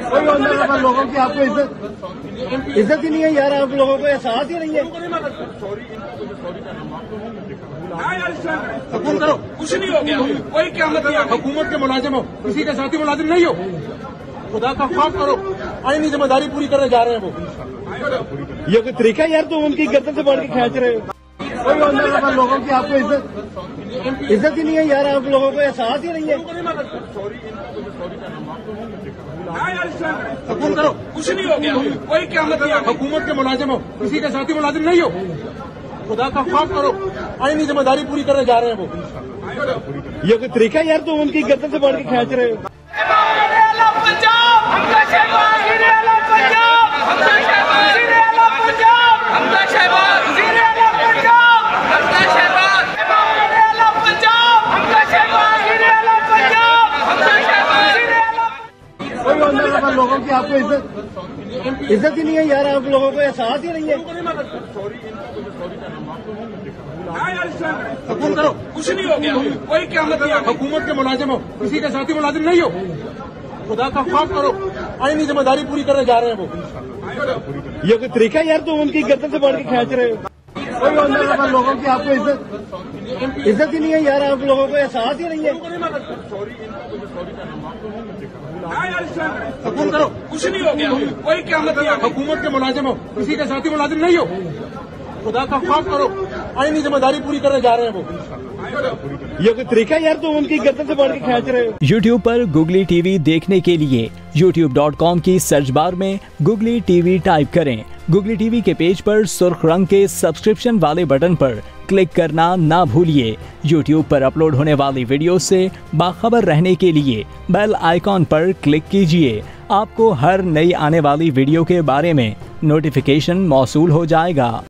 कोई ऑनर लोगों की आपको इज्जत ही नहीं है यार, आप लोगों को एहसास ही नहीं है। हुकूम करो, कुछ नहीं हो गया, कोई क्या मतलब हुकूमत के मुलाजिम हो, किसी के साथी मुलाजिम नहीं हो। खुदा का खौफ करो, आईनी जिम्मेदारी पूरी करने जा रहे हैं वो। ये कोई तरीका यार, तुम उनकी गर्दन से बढ़ के खींच रहे हो। कोई ऑनर लोगों की आपको इज्जत ही नहीं है यार, आप लोगों को एहसास ही नहीं है। हुकूम करो, कुछ नहीं हो गया, कोई क्या मतलब हुकूमत के मुलाजिम हो, किसी के साथी मुलाजिम नहीं हो। खुदा का खौफ करो, आईनी जिम्मेदारी पूरी करने जा रहे हैं वो। ये कोई तरीका यार, तुम उनकी गर्दन से बढ़ के खींच रहे हो। कोई ऑनर लोगों की आपको इज्जत ही नहीं है यार, आप लोगों को एहसास ही नहीं है। हुकूम करो, कुछ नहीं हो गया, कोई क्या मतलब हुकूमत के मुलाजिम हो, किसी के साथी मुलाजिम नहीं हो। खुदा का खौफ करो, आईनी जिम्मेदारी पूरी करने जा रहे हैं वो। ये कोई तरीका यार, तुम उनकी गर्दन से बढ़ के खींच रहे हो। कोई ऑनर लोगों की आपको इज्जत ही नहीं है यार, आप लोगों को एहसास ही नहीं है। हुकूम करो, कुछ नहीं हो गया, कोई क्या मतलब हुकूमत के मुलाजिम हो, किसी के साथी मुलाजिम नहीं हो। खुदा का खौफ करो, आईनी जिम्मेदारी पूरी करने जा रहे हैं वो। ये कोई तरीका यार, तुम उनकी गर्दन से बढ़ के खींच रहे हो। YouTube पर Googly TV देखने के लिए youtube.com की सर्च बार में Googly TV टाइप करें। Googly TV के पेज पर सुर्ख रंग के सब्सक्रिप्शन वाले बटन पर क्लिक करना ना भूलिए। YouTube पर अपलोड होने वाली वीडियो से बाखबर रहने के लिए बेल आइकॉन पर क्लिक कीजिए। आपको हर नई आने वाली वीडियो के बारे में नोटिफिकेशन मौसूल हो जाएगा।